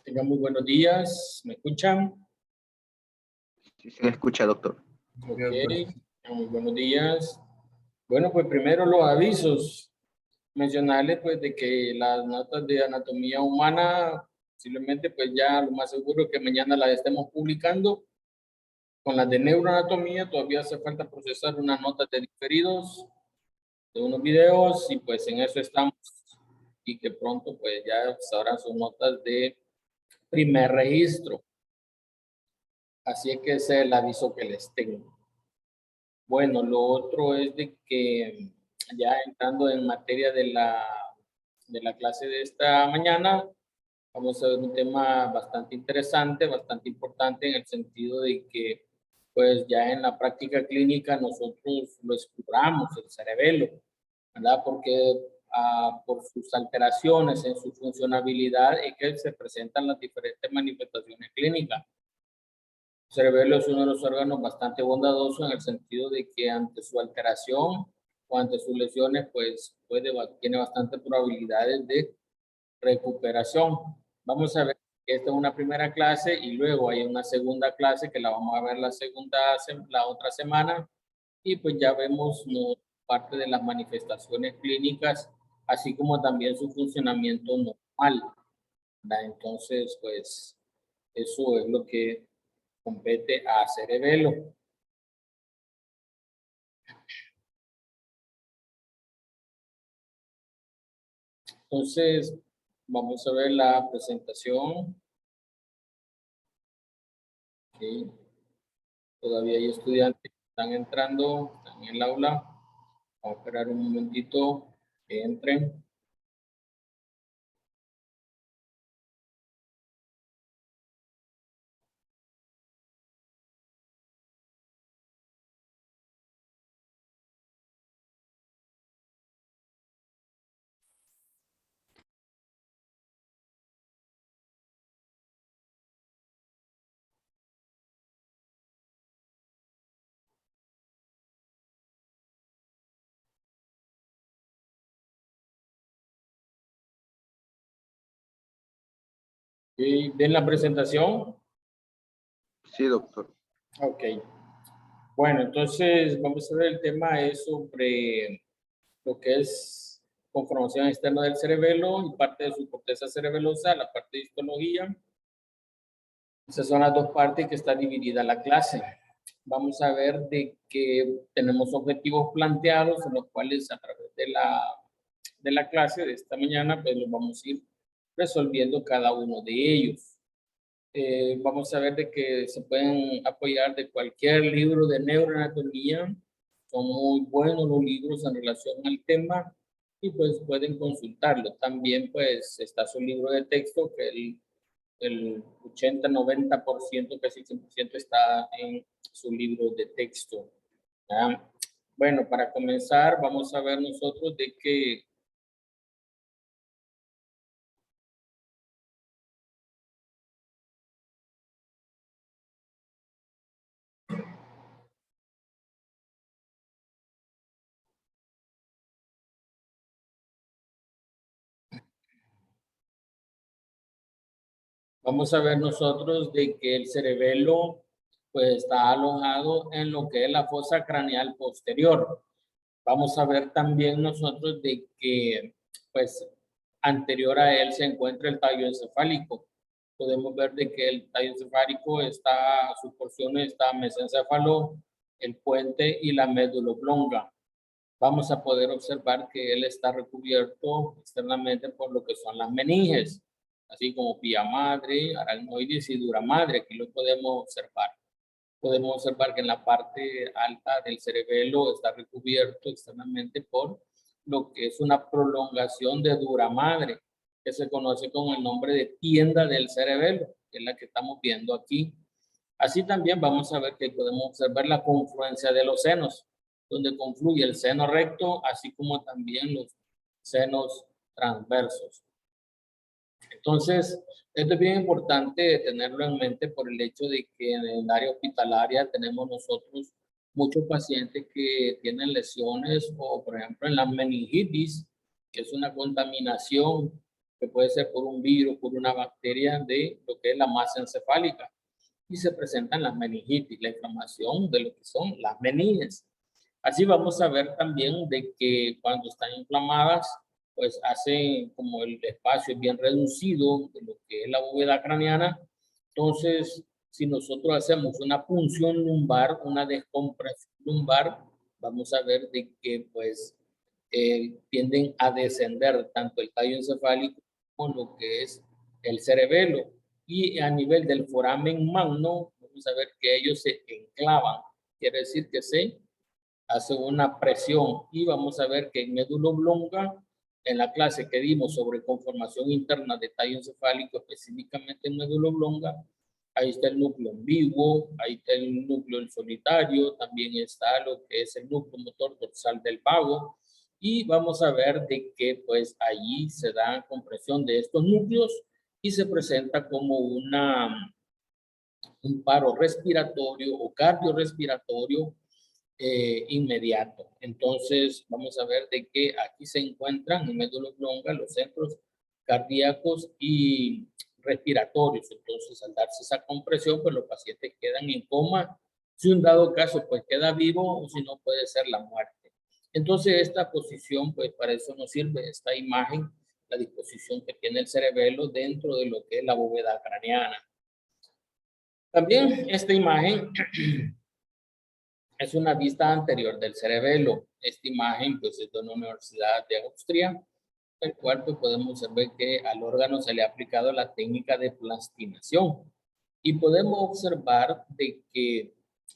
Tengan muy buenos días. ¿Me escuchan? Sí, se le escucha, doctor. Ok, muy buenos días. Bueno, pues primero los avisos. Mencionarles pues de que las notas de anatomía humana, posiblemente pues ya lo más seguro es que mañana las estemos publicando. Con las de neuroanatomía todavía hace falta procesar unas notas de diferidos, de unos videos, y pues en eso estamos. Y que pronto pues ya sabrán sus notas de primer registro. Así es que ese es el aviso que les tengo. Bueno, lo otro es de que ya entrando en materia de la clase de esta mañana, vamos a ver un tema bastante interesante, bastante importante en el sentido de que pues ya en la práctica clínica nosotros lo exploramos, el cerebelo, ¿verdad? Porque por sus alteraciones en su funcionabilidad es que se presentan las diferentes manifestaciones clínicas. El cerebelo es uno de los órganos bastante bondadoso en el sentido de que ante su alteración o ante sus lesiones, pues tiene bastante probabilidades de recuperación. Vamos a ver que esta es una primera clase y luego hay una segunda clase que la vamos a ver la otra semana, y pues ya vemos parte de las manifestaciones clínicas, así como también su funcionamiento normal, ¿verdad? Entonces, pues eso es lo que compete a cerebelo. Entonces, vamos a ver la presentación. Okay. Todavía hay estudiantes que están entrando, están en el aula. Vamos a esperar un momentito que entren. ¿Ven la presentación? Sí, doctor. Ok. Bueno, entonces vamos a ver, el tema es sobre lo que es conformación externa del cerebelo y parte de su corteza cerebelosa, la parte de histología. Esas son las dos partes que está dividida la clase. Vamos a ver de que tenemos objetivos planteados en los cuales a través de la clase de esta mañana pues los vamos a ir resolviendo cada uno de ellos. Vamos a ver de que se pueden apoyar de cualquier libro de neuroanatomía. Son muy buenos los libros en relación al tema y pues pueden consultarlo. También pues está su libro de texto que el 80-90%, casi 100% está en su libro de texto. ¿Ya? Bueno, para comenzar vamos a ver nosotros de que vamos a ver nosotros de que el cerebelo pues está alojado en lo que es la fosa craneal posterior. Vamos a ver también nosotros de que pues anterior a él se encuentra el tallo encefálico. Podemos ver de que el tallo encefálico está, sus porciones está mesencéfalo, el puente y la médula oblonga. Vamos a poder observar que él está recubierto externamente por lo que son las meninges, así como pía madre, aracnoides y dura madre. Aquí lo podemos observar. Podemos observar que en la parte alta del cerebelo está recubierto externamente por lo que es una prolongación de dura madre, que se conoce con el nombre de tienda del cerebelo, que es la que estamos viendo aquí. Así también vamos a ver que podemos observar la confluencia de los senos, donde confluye el seno recto, así como también los senos transversos. Entonces, esto es bien importante tenerlo en mente por el hecho de que en el área hospitalaria tenemos nosotros muchos pacientes que tienen lesiones o, por ejemplo, en la meningitis, que es una contaminación que puede ser por un virus, por una bacteria de lo que es la masa encefálica. Y se presentan las meningitis, la inflamación de lo que son las meninges. Así vamos a ver también de que cuando están inflamadas, pues hacen como el espacio bien reducido de lo que es la bóveda craneana. Entonces, si nosotros hacemos una punción lumbar, una descompresión lumbar, vamos a ver de que pues tienden a descender tanto el tallo encefálico como lo que es el cerebelo. Y a nivel del foramen magno, vamos a ver que ellos se enclavan, quiere decir que se hace una presión. Y vamos a ver que en médula oblonga, en la clase que dimos sobre conformación interna de tallo encefálico, específicamente en médula oblonga, ahí está el núcleo ambiguo, ahí está el núcleo solitario, también está lo que es el núcleo motor dorsal del vago. Y vamos a ver de que pues allí se da compresión de estos núcleos y se presenta como un paro respiratorio o cardiorrespiratorio inmediato. Entonces, vamos a ver de que aquí se encuentran en médula oblonga los centros cardíacos y respiratorios. Entonces, al darse esa compresión, pues los pacientes quedan en coma. Si un dado caso, pues queda vivo o si no, puede ser la muerte. Entonces, esta posición, pues para eso nos sirve esta imagen, la disposición que tiene el cerebelo dentro de lo que es la bóveda craneana. También esta imagen es una vista anterior del cerebelo. Esta imagen pues es de una universidad de Austria, el cual pues, podemos ver que al órgano se le ha aplicado la técnica de plastinación. Y podemos observar de que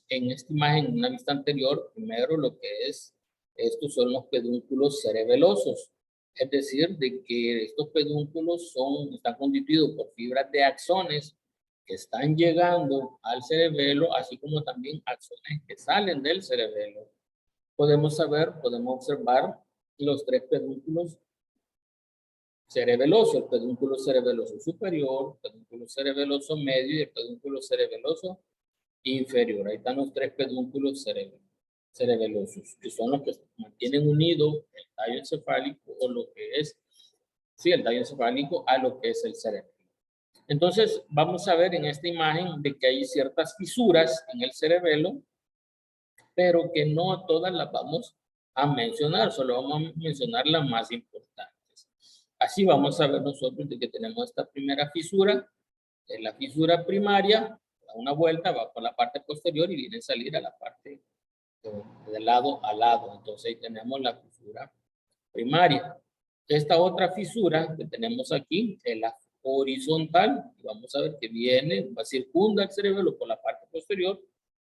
en esta imagen, en una vista anterior, primero lo que es, estos son los pedúnculos cerebelosos. Es decir, de que estos pedúnculos están constituidos por fibras de axones que están llegando al cerebelo, así como también axones que salen del cerebelo. Podemos observar los tres pedúnculos cerebeloso, el pedúnculo cerebeloso superior, el pedúnculo cerebeloso medio y el pedúnculo cerebeloso inferior. Ahí están los tres pedúnculos cerebelosos, que son los que mantienen unido el tallo encefálico o lo que es, sí, el tallo encefálico a lo que es el cerebro. Entonces, vamos a ver en esta imagen de que hay ciertas fisuras en el cerebelo, pero que no todas las vamos a mencionar, solo vamos a mencionar las más importantes. Así vamos a ver nosotros de que tenemos esta primera fisura, es la fisura primaria, da una vuelta, va por la parte posterior y viene a salir a la parte de lado a lado. Entonces ahí tenemos la fisura primaria. Esta otra fisura que tenemos aquí es la horizontal. Vamos a ver que viene, va a circunda el cerebelo por la parte posterior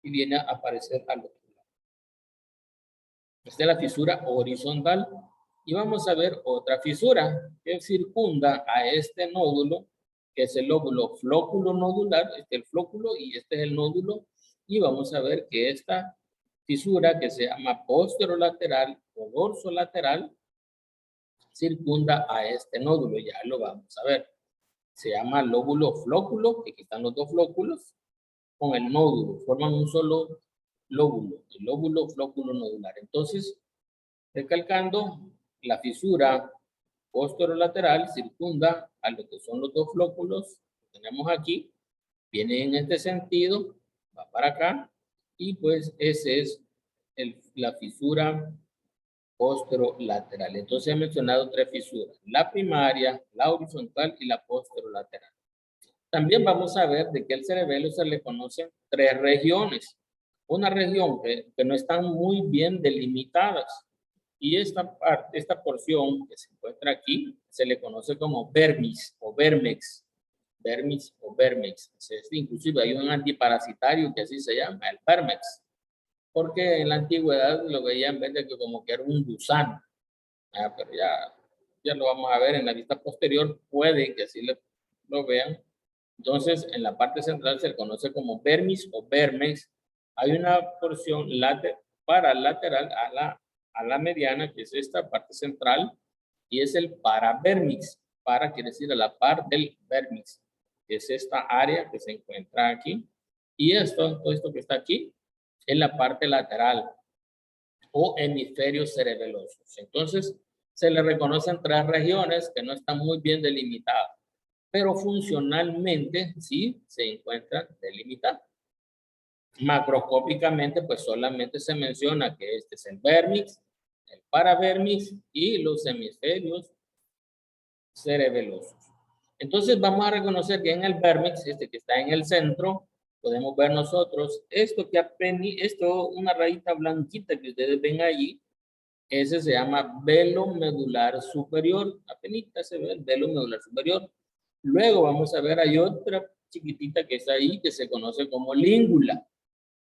y viene a aparecer al otro lado. Esta es la fisura horizontal. Y vamos a ver otra fisura que circunda a este nódulo, que es el lóbulo flóculo nodular. Este es el flóculo y este es el nódulo. Y vamos a ver que esta fisura, que se llama posterolateral o dorsolateral, circunda a este nódulo. Ya lo vamos a ver. Se llama lóbulo flóculo, que aquí están los dos flóculos, con el nódulo. Forman un solo lóbulo, el lóbulo flóculo nodular. Entonces, recalcando, la fisura posterolateral circunda a lo que son los dos flóculos que tenemos aquí, viene en este sentido, va para acá, y pues ese es la fisura posterolateral. Entonces he mencionado tres fisuras, la primaria, la horizontal y la posterolateral. También vamos a ver de que el cerebelo se le conocen tres regiones. Una región que no están muy bien delimitadas. Y esta porción que se encuentra aquí se le conoce como vermis o vermex. Vermis o vermex. Inclusive hay un antiparasitario que así se llama, el vermex. Porque en la antigüedad lo veían de que como que era un gusano. Pero ya lo vamos a ver en la vista posterior, puede que así lo vean. Entonces, en la parte central se le conoce como vermis o vermex. Hay una porción paralateral a la mediana, que es esta parte central, y es el paravermix. Para quiere decir a la par del vermix, que es esta área que se encuentra aquí. Y todo esto que está aquí, en la parte lateral o hemisferios cerebelosos. Entonces, Se le reconocen 3 regiones que no están muy bien delimitadas, pero funcionalmente sí se encuentran delimitadas. Macroscópicamente, pues solamente se menciona que este es el vérmix, el paravérmix y los hemisferios cerebelosos. Entonces vamos a reconocer que en el vérmix, este que está en el centro, podemos ver nosotros esto que apenas, esto, una rayita blanquita que ustedes ven allí, ese se llama velo medular superior. Apenas se ve el velo medular superior. Luego vamos a ver, hay otra chiquitita que está ahí que se conoce como língula.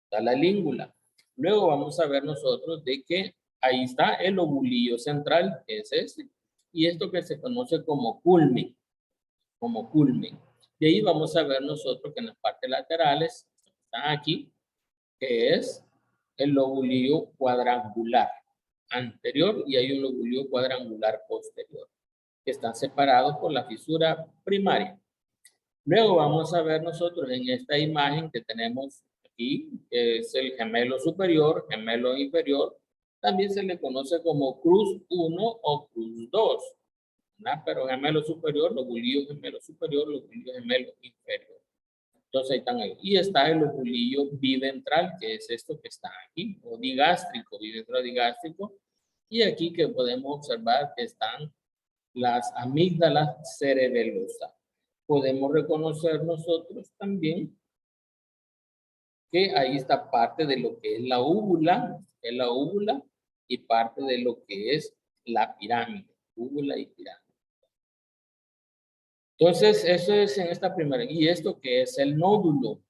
Está la língula. Luego vamos a ver nosotros de que ahí está el lobulillo central, que es este. Y esto que se conoce como culmen. Como culmen. De ahí vamos a ver nosotros que en las partes laterales están aquí, que es el lobulillo cuadrangular anterior y hay un lobulillo cuadrangular posterior, que están separados por la fisura primaria. Luego vamos a ver nosotros en esta imagen que tenemos aquí, que es el gemelo superior, gemelo inferior, también se le conoce como cruz 1 o cruz 2, ¿verdad? Pero gemelo superior, lobulillo gemelo superior, lobulillo gemelo inferior. Entonces ahí están ahí. Y está el lobulillo biventral, que es esto que está aquí, o digástrico, biventral digástrico. Y aquí que podemos observar que están las amígdalas cerebelosas. Podemos reconocer nosotros también que ahí está parte de lo que es la úvula y parte de lo que es la pirámide, úvula y pirámide. Entonces, eso es en esta primera. Y esto que es el nódulo,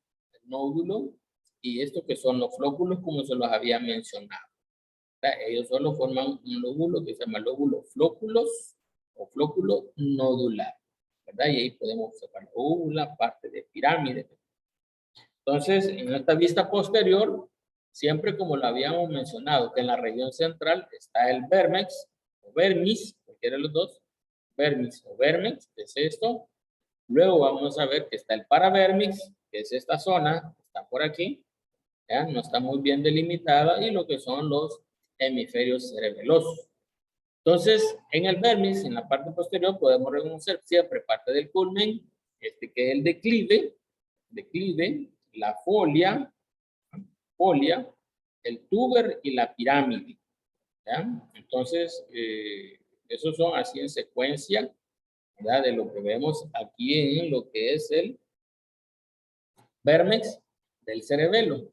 y esto que son los flóculos, como se los había mencionado. O sea, ellos solo forman un lóbulo que se llama lóbulo flóculos o flóculo nodular, ¿verdad? Y ahí podemos observar la úvula, parte de pirámide. Entonces, en esta vista posterior, siempre como lo habíamos mencionado, que en la región central está el vérmex o vermis, cualquiera de los dos, vermis o vermex, que es esto. Luego vamos a ver que está el paravérmix, que es esta zona, está por aquí, ¿ya? No está muy bien delimitada, y lo que son los hemisferios cerebelosos. Entonces, en el vérmix, en la parte posterior, podemos reconocer siempre parte del culmen, este que es el declive, la folia, el tuber y la pirámide, ¿ya? Entonces, esos son así en secuencia, ¿verdad? De lo que vemos aquí en lo que es el vérmex del cerebelo.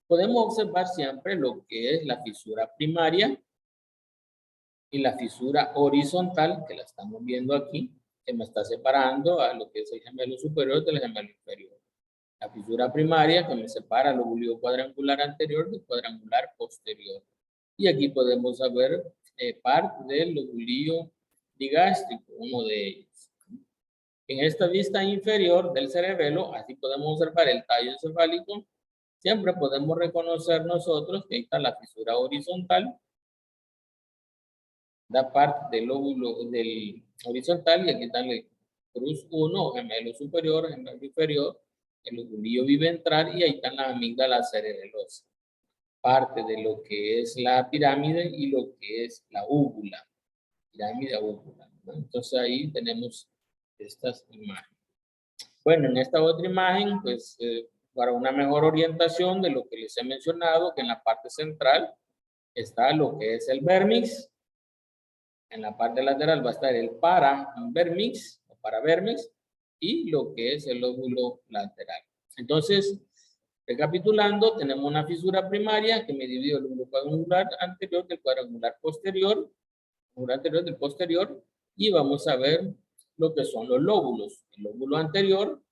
Podemos observar siempre lo que es la fisura primaria y la fisura horizontal, que la estamos viendo aquí, que me está separando a lo que es el gemelo superior del gemelo inferior. La fisura primaria que me separa el lóbulo cuadrangular anterior del cuadrangular posterior. Y aquí podemos ver parte del lóbulo digástrico, uno de ellos. En esta vista inferior del cerebelo, así podemos observar el tallo encefálico. Siempre podemos reconocer nosotros que ahí está la fisura horizontal, la parte del lóbulo del horizontal, y aquí está el cruz 1, gemelo superior, gemelo inferior, el lóbulo biventral, y ahí están las amígdalas cerebelosas. Parte de lo que es la pirámide y lo que es la úvula. Pirámide úvula, ¿no? Entonces ahí tenemos estas imágenes. Bueno, en esta otra imagen, pues para una mejor orientación de lo que les he mencionado, que en la parte central está lo que es el vérmix. En la parte lateral va a estar el paravérmix o paravérmix y lo que es el lóbulo lateral. Entonces, recapitulando, tenemos una fisura primaria que me divide el lóbulo cuadrangular anterior del cuadrangular posterior, anterior del posterior, y vamos a ver lo que son los lóbulos. El lóbulo anterior,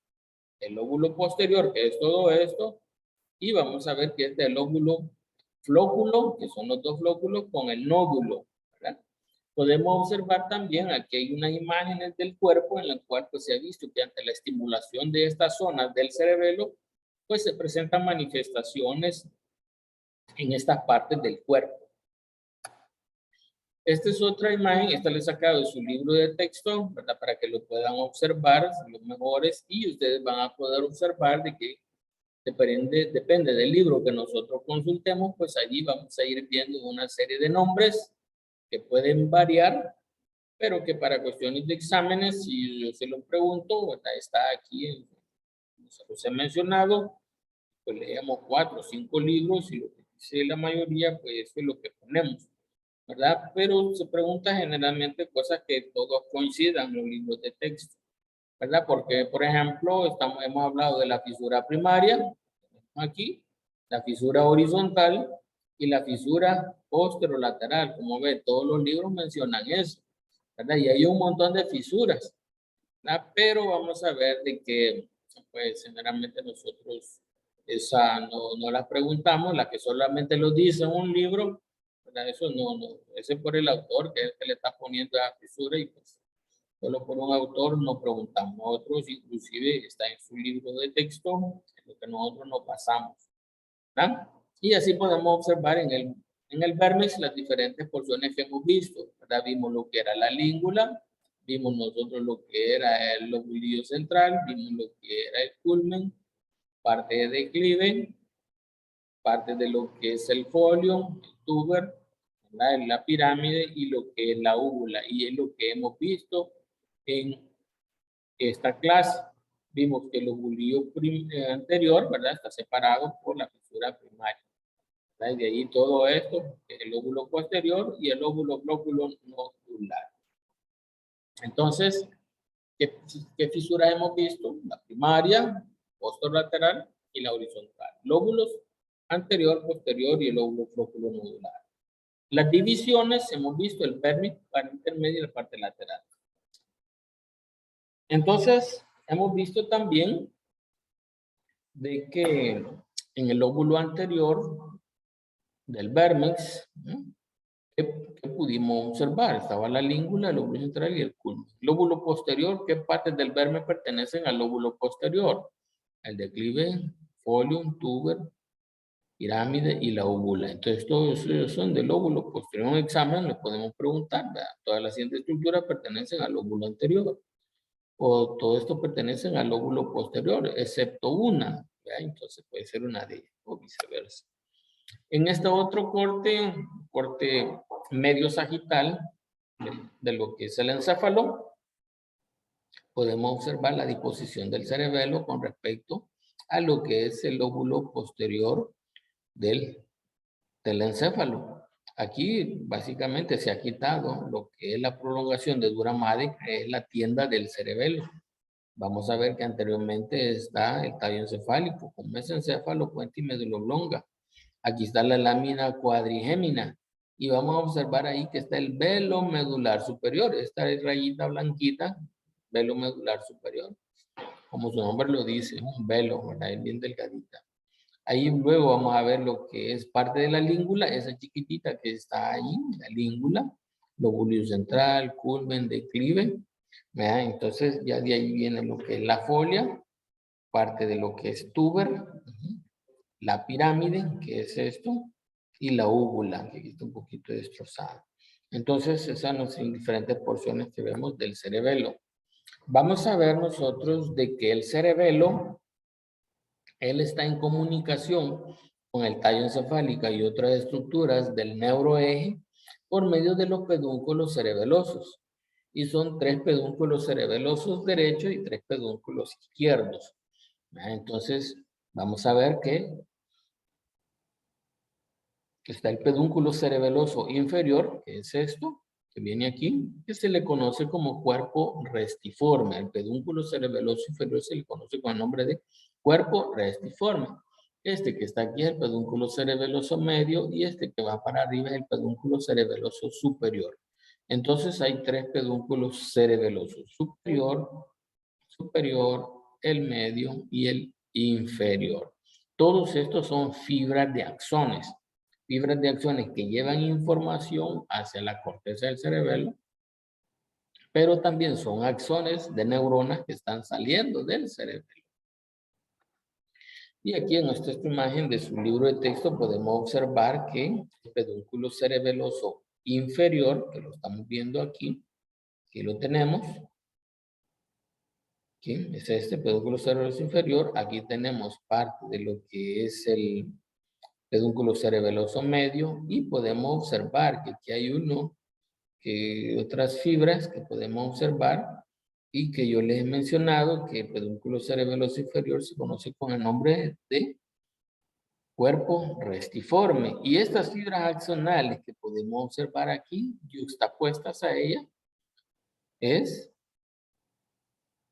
el lóbulo posterior, que es todo esto, y vamos a ver que este es el lóbulo flóculo, que son los dos flóculos con el nódulo, ¿verdad? Podemos observar también, aquí hay unas imágenes del cuerpo en la cual pues se ha visto que ante la estimulación de estas zonas del cerebelo, pues se presentan manifestaciones en estas partes del cuerpo. Esta es otra imagen, esta le he sacado de su libro de texto, ¿verdad? Para que lo puedan observar, los mejores, y ustedes van a poder observar de que depende del libro que nosotros consultemos, pues allí vamos a ir viendo una serie de nombres que pueden variar, pero que para cuestiones de exámenes, si yo se lo pregunto, ¿verdad? Está aquí, como se los he mencionado, pues leemos 4 o 5 libros y lo que dice la mayoría, pues eso es lo que ponemos, ¿verdad? Pero se pregunta generalmente cosas que todos coincidan en los libros de texto, ¿verdad? Porque, por ejemplo, hemos hablado de la fisura primaria, aquí, la fisura horizontal y la fisura posterolateral. Como ve, todos los libros mencionan eso, ¿verdad? Y hay un montón de fisuras, ¿verdad? Pero vamos a ver de que, pues, generalmente nosotros esa no la preguntamos, la que solamente lo dice en un libro, ¿verdad? Eso no, ese es por el autor, que es el que le está poniendo la fisura y pues solo por un autor no preguntamos. Otros inclusive está en su libro de texto, en lo que nosotros no pasamos, ¿verdad? Y así podemos observar en el Vermex las diferentes porciones que hemos visto, ¿verdad? Vimos lo que era la língula, vimos nosotros lo que era el lobulillo central, vimos lo que era el culmen, parte de declive, parte de lo que es el folio, el tuber, ¿verdad? La pirámide y lo que es la úvula. Y es lo que hemos visto en esta clase. Vimos que el lobulillo anterior, ¿verdad? Está separado por la fisura primaria, ¿verdad? Y de ahí todo esto, el lóbulo posterior y el lóbulo nodular. Entonces, ¿qué fisuras hemos visto? La primaria, posterolateral y la horizontal. Lóbulos anterior, posterior y el lóbulo nodular. Las divisiones hemos visto el vérmice, parte intermedia y la parte lateral. Entonces, hemos visto también de que en el lóbulo anterior del vérmex, ¿qué pudimos observar? Estaba la língula, el lóbulo central y el culmen. Lóbulo posterior, ¿qué partes del vérmex pertenecen al lóbulo posterior? El declive, folium, tuber, pirámide y la úvula. Entonces, todos ellos son del lóbulo posterior. En un examen le podemos preguntar, ¿verdad? Todas las siguientes estructuras pertenecen al lóbulo anterior. O todo esto pertenecen al lóbulo posterior, excepto una. ¿Verdad? Entonces, puede ser una de ellas o viceversa. En este otro corte medio sagital de lo que es el encéfalo, podemos observar la disposición del cerebelo con respecto a lo que es el lóbulo posterior del encéfalo. Aquí básicamente se ha quitado lo que es la prolongación de dura madre, que es la tienda del cerebelo. Vamos a ver que anteriormente está el tallo encefálico, como es encéfalo, puente y médula oblonga. Aquí está la lámina cuadrigémina y vamos a observar ahí que está el velo medular superior. Esta rayita blanquita, velo medular superior. Como su nombre lo dice, un velo, ¿verdad? Es bien delgadita. Ahí luego vamos a ver lo que es parte de la língula, esa chiquitita que está ahí, la língula, lóbulo central, culmen, declive. ¿Verdad? Entonces ya de ahí viene lo que es la folia, parte de lo que es tuber, la pirámide, que es esto, y la úvula, que aquí está un poquito destrozada. Entonces esas son las diferentes porciones que vemos del cerebelo. Vamos a ver nosotros de que el cerebelo, él está en comunicación con el tallo encefálico y otras estructuras del neuroeje por medio de los pedúnculos cerebelosos. Y son 3 pedúnculos cerebelosos derechos y 3 pedúnculos izquierdos. Entonces, vamos a ver que está el pedúnculo cerebeloso inferior, que es esto, que viene aquí, que se le conoce como cuerpo restiforme. El pedúnculo cerebeloso inferior se le conoce con el nombre de cuerpo restiforme. Este que está aquí es el pedúnculo cerebeloso medio y este que va para arriba es el pedúnculo cerebeloso superior. Entonces hay 3 pedúnculos cerebelosos, superior, el medio y el inferior. Todos estos son fibras de axones que llevan información hacia la corteza del cerebelo, pero también son axones de neuronas que están saliendo del cerebelo. Y aquí en esta imagen de su libro de texto podemos observar que el pedúnculo cerebeloso inferior, que lo estamos viendo aquí lo tenemos, ¿sí? Es este pedúnculo cerebeloso inferior. Aquí tenemos parte de lo que es el pedúnculo cerebeloso medio y podemos observar que aquí hay uno que otras fibras que podemos observar y que yo les he mencionado que el pedúnculo cerebeloso inferior se conoce con el nombre de cuerpo restiforme. Y estas fibras axonales que podemos observar aquí, yuxtapuestas a ella, es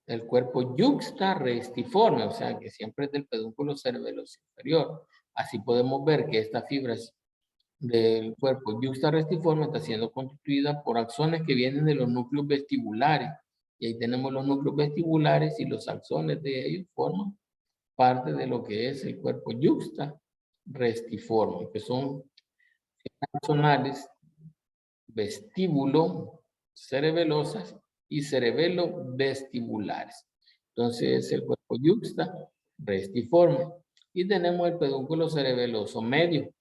el cuerpo yuxtarestiforme, o sea que siempre es del pedúnculo cerebeloso inferior. Así podemos ver que estas fibras del cuerpo yuxtarestiforme está siendo constituida por axones que vienen de los núcleos vestibulares. Y ahí tenemos los núcleos vestibulares y los axones de ellos forman parte de lo que es el cuerpo yuxtarestiforme, que son axonales, vestíbulo, cerebelosas y cerebelo vestibulares. Entonces el cuerpo yuxta restiforme. Y tenemos el pedúnculo cerebeloso medio.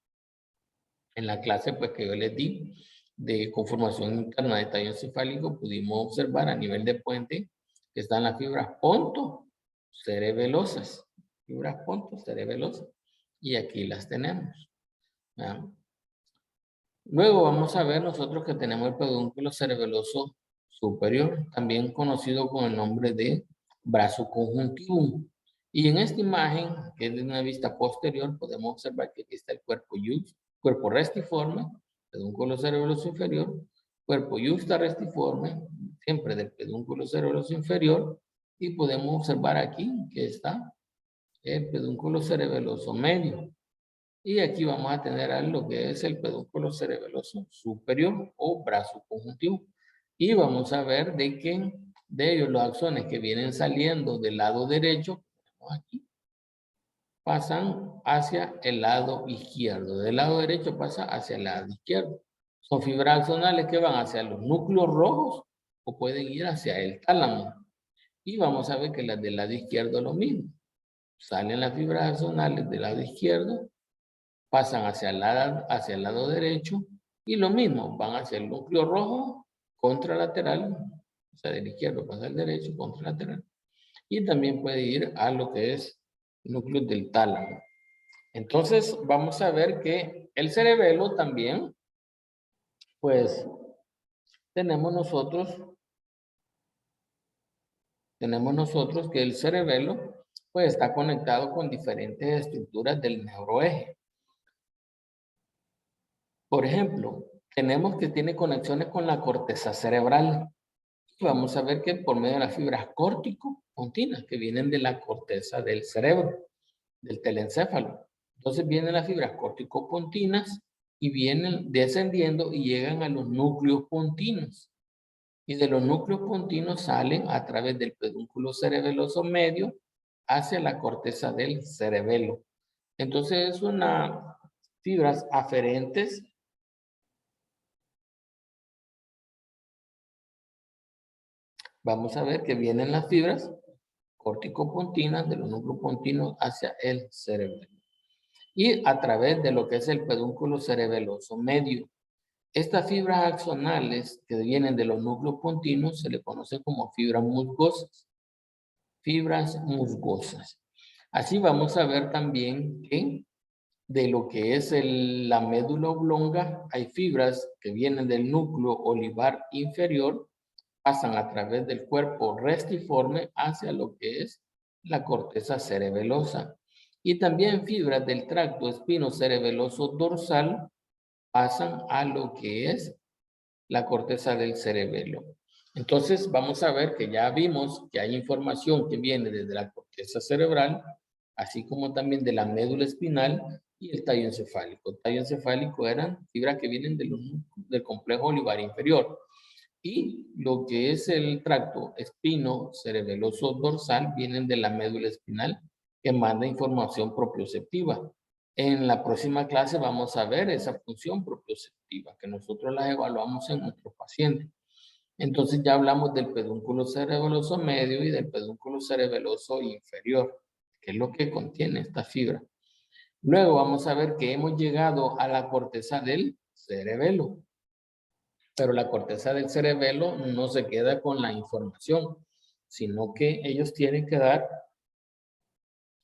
En la clase pues que yo les di de conformación interna de tallo encefálico pudimos observar a nivel de puente que están las fibras ponto cerebelosas. Fibras ponto cerebelosas. Y aquí las tenemos. ¿Ya? Luego vamos a ver nosotros que tenemos el pedúnculo cerebeloso superior, también conocido con el nombre de brazo conjuntivo. Y en esta imagen, que es de una vista posterior, podemos observar que aquí está el cuerpo restiforme, pedúnculo cerebeloso inferior, cuerpo yuxtarestiforme, siempre del pedúnculo cerebeloso inferior, y podemos observar aquí que está el pedúnculo cerebeloso medio. Y aquí vamos a tener a lo que es el pedúnculo cerebeloso superior o brazo conjuntivo. Y vamos a ver de que de ellos los axones que vienen saliendo del lado derecho, aquí, pasan hacia el lado izquierdo. Del lado derecho pasa hacia el lado izquierdo. Son fibras axonales que van hacia los núcleos rojos o pueden ir hacia el tálamo. Y vamos a ver que las del lado izquierdo lo mismo. Salen las fibras axonales del lado izquierdo, pasan hacia el lado derecho y lo mismo, van hacia el núcleo rojo contralateral, o sea, del izquierdo pasa al derecho contralateral. Y también puede ir a lo que es el núcleo del tálamo. Entonces, vamos a ver que el cerebelo también, pues, tenemos nosotros que el cerebelo, pues, está conectado con diferentes estructuras del neuroeje. Por ejemplo, tenemos que tiene conexiones con la corteza cerebral. Vamos a ver que por medio de las fibras córtico-pontinas que vienen de la corteza del cerebro, del telencéfalo. Entonces vienen las fibras córtico-pontinas y vienen descendiendo y llegan a los núcleos pontinos. Y de los núcleos pontinos salen a través del pedúnculo cerebeloso medio hacia la corteza del cerebelo. Entonces es una fibras aferentes vamos a ver que vienen las fibras córtico-pontinas de los núcleos pontinos hacia el cerebelo. Y a través de lo que es el pedúnculo cerebeloso medio. Estas fibras axonales que vienen de los núcleos pontinos se le conoce como fibras musgosas. Fibras musgosas. Así vamos a ver también que de lo que es la médula oblonga hay fibras que vienen del núcleo olivar inferior pasan a través del cuerpo restiforme hacia lo que es la corteza cerebelosa. Y también fibras del tracto espinocerebeloso dorsal pasan a lo que es la corteza del cerebelo. Entonces vamos a ver que ya vimos que hay información que viene desde la corteza cerebral, así como también de la médula espinal y el tallo encefálico. El tallo encefálico eran fibras que vienen del complejo olivar inferior. Y lo que es el tracto espino cerebeloso dorsal vienen de la médula espinal que manda información propioceptiva. En la próxima clase vamos a ver esa función propioceptiva que nosotros la evaluamos en nuestros pacientes. Entonces ya hablamos del pedúnculo cerebeloso medio y del pedúnculo cerebeloso inferior, que es lo que contiene esta fibra. Luego vamos a ver que hemos llegado a la corteza del cerebelo. Pero la corteza del cerebelo no se queda con la información, sino que ellos tienen que dar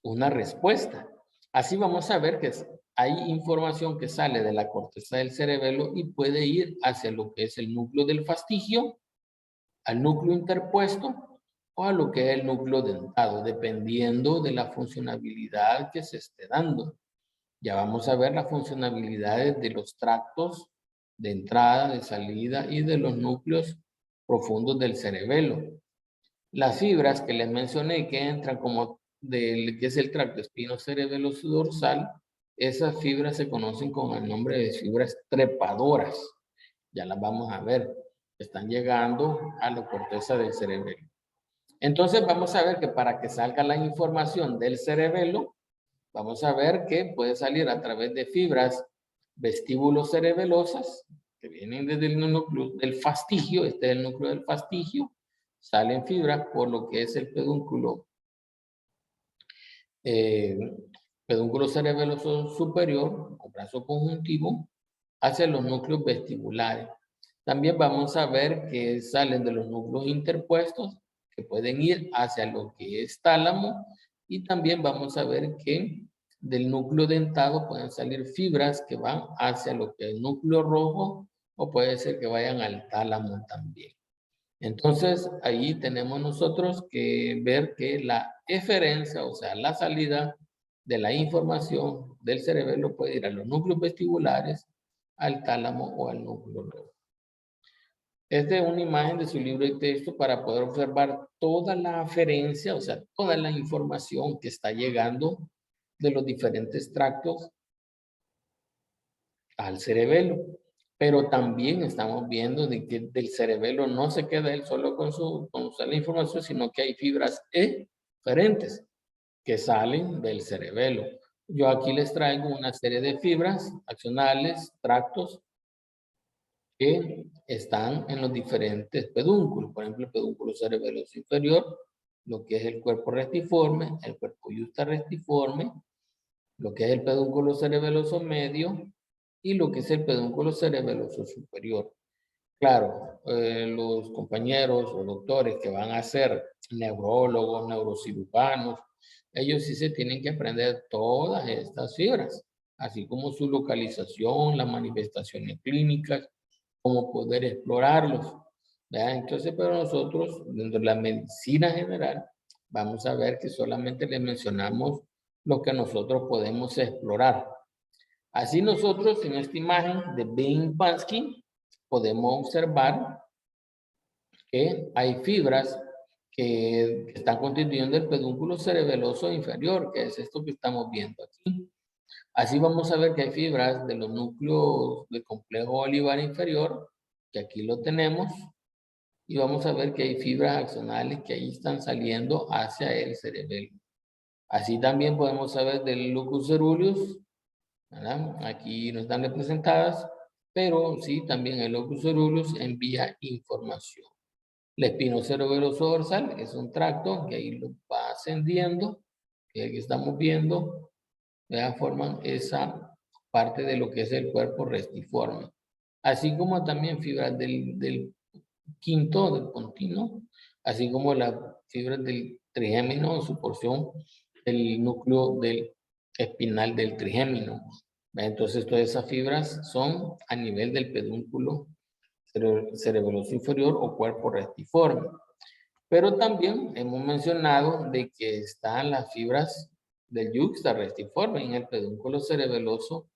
una respuesta. Así vamos a ver que hay información que sale de la corteza del cerebelo y puede ir hacia lo que es el núcleo del fastigio, al núcleo interpuesto o a lo que es el núcleo dentado, dependiendo de la funcionalidad que se esté dando. Ya vamos a ver las funcionalidades de los tractos de entrada, de salida y de los núcleos profundos del cerebelo. Las fibras que les mencioné que entran como del que es el tracto espinocerebeloso dorsal, esas fibras se conocen con el nombre de fibras trepadoras. Ya las vamos a ver. Están llegando a la corteza del cerebelo. Entonces vamos a ver que para que salga la información del cerebelo, vamos a ver que puede salir a través de fibras vestíbulo-cerebelosas que vienen desde el núcleo del fastigio, este es el núcleo del fastigio, salen fibras por lo que es el pedúnculo, pedúnculo cerebeloso superior o brazo conjuntivo hacia los núcleos vestibulares. También vamos a ver que salen de los núcleos interpuestos que pueden ir hacia lo que es tálamo y también vamos a ver que del núcleo dentado pueden salir fibras que van hacia lo que es el núcleo rojo o puede ser que vayan al tálamo también. Entonces, ahí tenemos nosotros que ver que la eferencia, o sea, la salida de la información del cerebelo puede ir a los núcleos vestibulares, al tálamo o al núcleo rojo. Esta es una imagen de su libro de texto para poder observar toda la aferencia, o sea, toda la información que está llegando de los diferentes tractos al cerebelo. Pero también estamos viendo de que del cerebelo no se queda él solo con la información, sino que hay fibras eferentes que salen del cerebelo. Yo aquí les traigo una serie de fibras axonales, tractos, que están en los diferentes pedúnculos. Por ejemplo, el pedúnculo cerebeloso inferior, lo que es el cuerpo restiforme, el cuerpo yusta restiforme, lo que es el pedúnculo cerebeloso medio y lo que es el pedúnculo cerebeloso superior. Claro, los compañeros o doctores que van a ser neurólogos, neurocirujanos, ellos sí se tienen que aprender todas estas fibras, así como su localización, las manifestaciones clínicas, cómo poder explorarlos. ¿Verdad? Entonces, pero nosotros, dentro de la medicina general, vamos a ver que solamente les mencionamos lo que nosotros podemos explorar. Así nosotros, en esta imagen de Bain-Pansky, podemos observar que hay fibras que están constituyendo el pedúnculo cerebeloso inferior, que es esto que estamos viendo aquí. Así vamos a ver que hay fibras de los núcleos del complejo olivar inferior, que aquí lo tenemos, y vamos a ver que hay fibras axonales que ahí están saliendo hacia el cerebelo. Así también podemos saber del lucus ceruleus, ¿verdad? Aquí no están representadas, pero sí también el locus ceruleus envía información. El espinocerebeloso dorsal es un tracto que ahí lo va ascendiendo, que es el que estamos viendo, ¿verdad? Forman esa parte de lo que es el cuerpo restiforme. Así como también fibras del quinto, del continuo, así como las fibras del trigémino, su porción, el núcleo del espinal del trigémino. Entonces, todas esas fibras son a nivel del pedúnculo cerebeloso inferior o cuerpo restiforme. Pero también hemos mencionado de que están las fibras del yuxta restiforme en el pedúnculo cerebeloso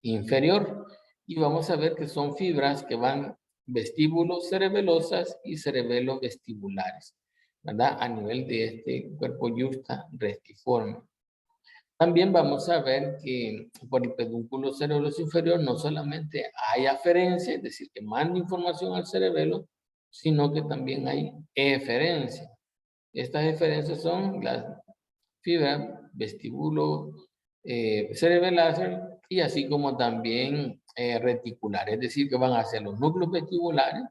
inferior. Y vamos a ver que son fibras que van vestíbulos cerebelosas y cerebelos vestibulares, ¿verdad? A nivel de este cuerpo yuxta restiforme. También vamos a ver que por el pedúnculo cerebeloso inferior no solamente hay aferencia, es decir, que manda información al cerebelo, sino que también hay eferencia. Estas eferencias son las fibras vestíbulo cerebelar y así como también reticular, es decir, que van hacia los núcleos vestibulares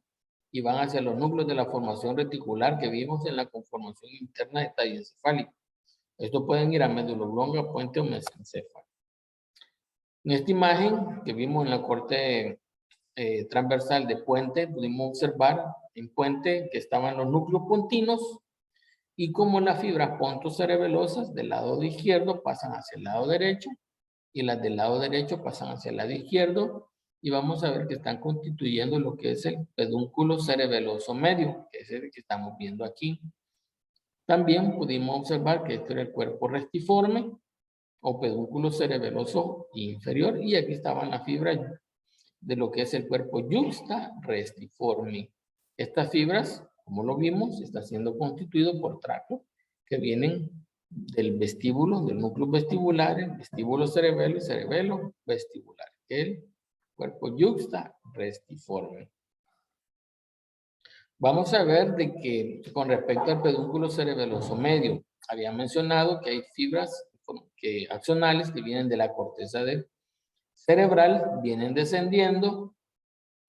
y van hacia los núcleos de la formación reticular que vimos en la conformación interna de tallo encefálico. Estos pueden ir a médula oblonga, puente o mesencéfalo. En esta imagen que vimos en la corte transversal de puente, pudimos observar en puente que estaban los núcleos pontinos y como las fibras pontocerebelosas del lado izquierdo pasan hacia el lado derecho y las del lado derecho pasan hacia el lado izquierdo y vamos a ver que están constituyendo lo que es el pedúnculo cerebeloso medio, que es el que estamos viendo aquí. También pudimos observar que este era el cuerpo restiforme o pedúnculo cerebeloso inferior y aquí estaban las fibras de lo que es el cuerpo yuxta restiforme. Estas fibras, como lo vimos, están siendo constituidos por tractos que vienen del vestíbulo, del núcleo vestibular, el vestíbulo cerebelo y cerebelo vestibular. El cuerpo yuxta restiforme. Vamos a ver de que con respecto al pedúnculo cerebeloso medio, había mencionado que hay fibras axonales que vienen de la corteza cerebral, vienen descendiendo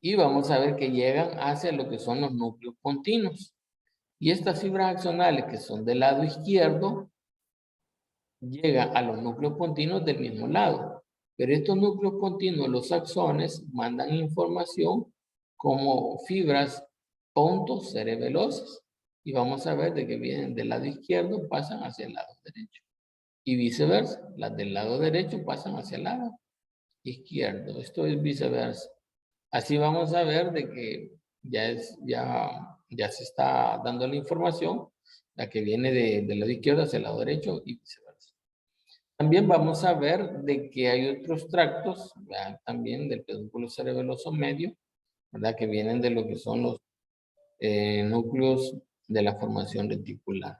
y vamos a ver que llegan hacia lo que son los núcleos continuos. Y estas fibras axonales que son del lado izquierdo, llegan a los núcleos continuos del mismo lado. Pero estos núcleos continuos, los axones, mandan información como fibras pontocerebelosas. Y vamos a ver de que vienen del lado izquierdo, pasan hacia el lado derecho. Y viceversa, las del lado derecho pasan hacia el lado izquierdo. Esto es viceversa. Así vamos a ver de que ya se está dando la información, la que viene del lado izquierdo hacia el lado derecho y viceversa. También vamos a ver de que hay otros tractos, también del pedúnculo cerebeloso medio, ¿verdad? Que vienen de lo que son los núcleos de la formación reticular.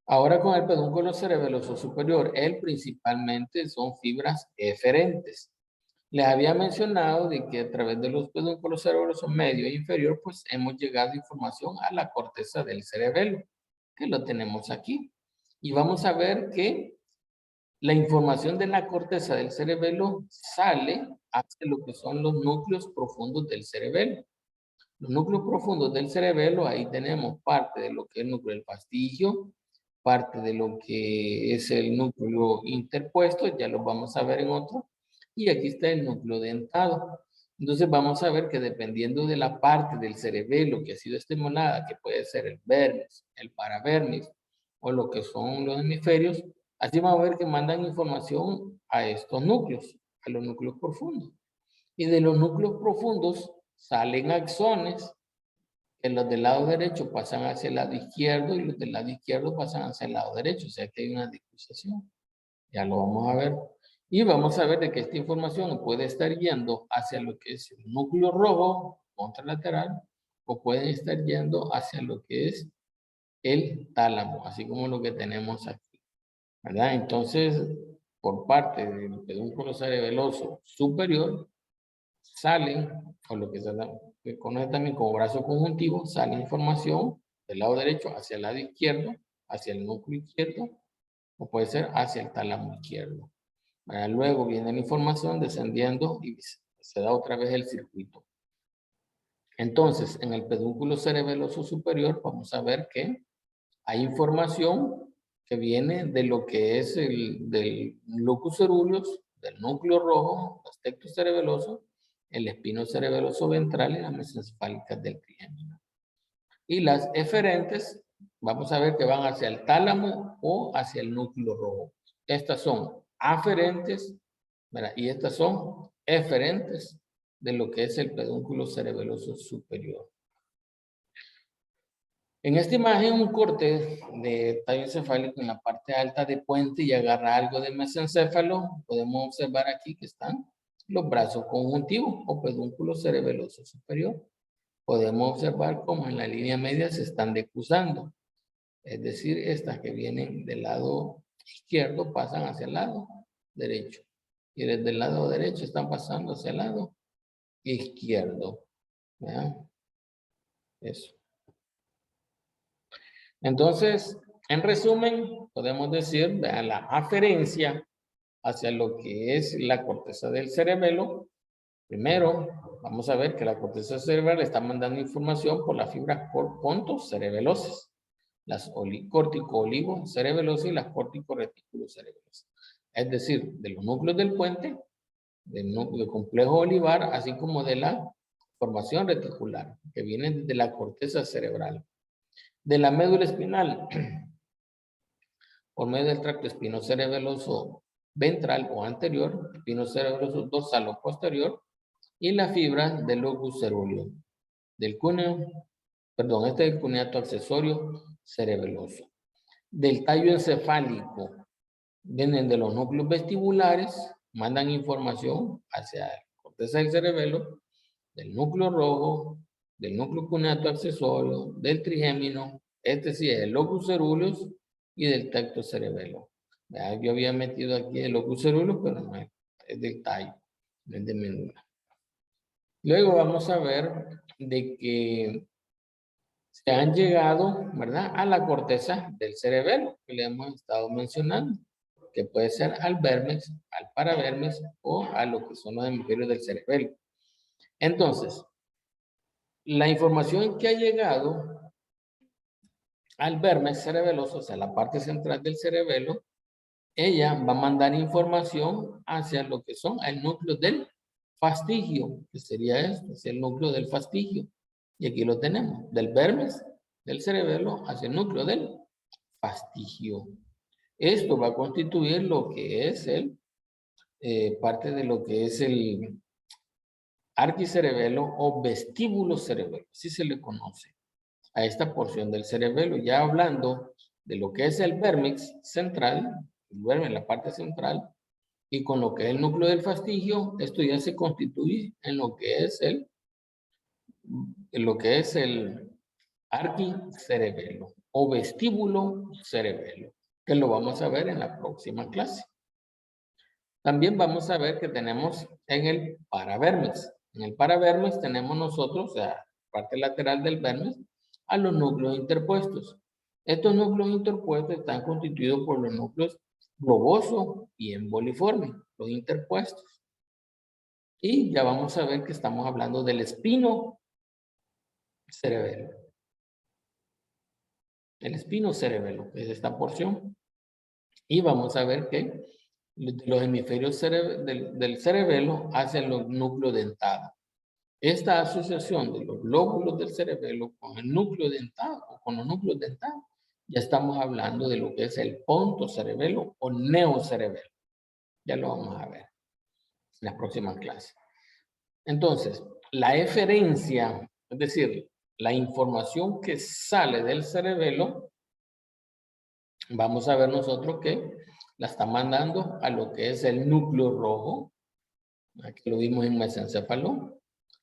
Ahora con el pedúnculo cerebeloso superior, él principalmente son fibras eferentes. Les había mencionado de que a través de los pedúnculos cerebrosos medio e inferior, pues hemos llegado información a la corteza del cerebelo, que lo tenemos aquí. Y vamos a ver que la información de la corteza del cerebelo sale hacia lo que son los núcleos profundos del cerebelo. Los núcleos profundos del cerebelo, ahí tenemos parte de lo que es el núcleo del fastigio, parte de lo que es el núcleo interpuesto, ya lo vamos a ver en otro, y aquí está el núcleo dentado. Entonces vamos a ver que dependiendo de la parte del cerebelo que ha sido estimulada, que puede ser el vermis, el paravermis, o lo que son los hemisferios, así vamos a ver que mandan información a estos núcleos, a los núcleos profundos. Y de los núcleos profundos salen axones, que los del lado derecho pasan hacia el lado izquierdo y los del lado izquierdo pasan hacia el lado derecho, o sea que hay una discusión. Ya lo vamos a ver. Y vamos a ver de que esta información puede estar yendo hacia lo que es el núcleo rojo contralateral o puede estar yendo hacia lo que es el tálamo, así como lo que tenemos aquí, ¿verdad? Entonces, por parte del pedúnculo cerebeloso superior, salen, o lo que se conoce también como brazo conjuntivo, sale información del lado derecho hacia el lado izquierdo, hacia el núcleo izquierdo, o puede ser hacia el tálamo izquierdo. Luego viene la información descendiendo y se da otra vez el circuito. Entonces, en el pedúnculo cerebeloso superior vamos a ver que hay información que viene de lo que es del locus coeruleus, del núcleo rojo, los tectos cerebelosos, el espino cerebeloso ventral y las mesencefálicas del triángulo. Y las eferentes, vamos a ver que van hacia el tálamo o hacia el núcleo rojo. Estas son aferentes, ¿verdad? Y estas son eferentes de lo que es el pedúnculo cerebeloso superior. En esta imagen, un corte de tallo encefálico en la parte alta de puente y agarra algo de mesencéfalo. Podemos observar aquí que están los brazos conjuntivos o pedúnculo cerebeloso superior. Podemos observar cómo en la línea media se están decusando. Es decir, estas que vienen del lado izquierdo pasan hacia el lado derecho. Y desde el lado derecho están pasando hacia el lado izquierdo. ¿Vean? Eso. Entonces, en resumen, podemos decir, vean, la aferencia hacia lo que es la corteza del cerebelo. Primero, vamos a ver que la corteza cerebral está mandando información por las fibras pontos cerebelosas, las córtico-olivo-cerebelosas y las córtico-retículo-cerebelosas. Es decir, de los núcleos del puente, del complejo olivar, así como de la formación reticular, que viene desde la corteza cerebral. De la médula espinal por medio del tracto espinocerebeloso ventral o anterior, espinocerebeloso dorsal o posterior, y la fibra del locus cerúleo, del cúneo, perdón, este es el cuneato accesorio cerebeloso. Del tallo encefálico, vienen de los núcleos vestibulares, mandan información hacia la corteza del cerebelo, del núcleo rojo, del núcleo cuneato accesorio, del trigémino, este sí es el locus ceruleus y del tacto cerebelo. Yo había metido aquí el locus ceruleus, pero no es del tallo, no es de médula. Luego vamos a ver de que se han llegado, ¿verdad?, a la corteza del cerebelo, que le hemos estado mencionando, que puede ser al vermes, al paravermes o a lo que son los hemisferios del cerebelo. Entonces, la información que ha llegado al vermes cerebeloso, o sea, la parte central del cerebelo, ella va a mandar información hacia lo que son el núcleo del fastigio, que sería esto, es el núcleo del fastigio. Y aquí lo tenemos, del vermes del cerebelo hacia el núcleo del fastigio. Esto va a constituir lo que es parte de lo que es el arquicerebelo o vestíbulo cerebelo, así se le conoce a esta porción del cerebelo. Ya hablando de lo que es el vérmex central, el vérmex, la parte central, y con lo que es el núcleo del fastigio, esto ya se constituye en lo que es el arquicerebelo o vestíbulo cerebelo, que lo vamos a ver en la próxima clase. También vamos a ver que tenemos en el paravermes. En el paravermes tenemos nosotros, o sea, parte lateral del vermes, a los núcleos interpuestos. Estos núcleos interpuestos están constituidos por los núcleos globoso y emboliforme, los interpuestos. Y ya vamos a ver que estamos hablando del espino cerebelo. El espino cerebelo es esta porción. Y vamos a ver que los hemisferios del cerebelo hacia los núcleos dentados. Esta asociación de los lóbulos del cerebelo con el núcleo dentado o con los núcleos dentados, ya estamos hablando de lo que es el ponto cerebelo o neocerebelo. Ya lo vamos a ver en las próximas clases. Entonces, la eferencia, es decir, la información que sale del cerebelo, vamos a ver nosotros que la está mandando a lo que es el núcleo rojo. Aquí lo vimos en mesencéfalo.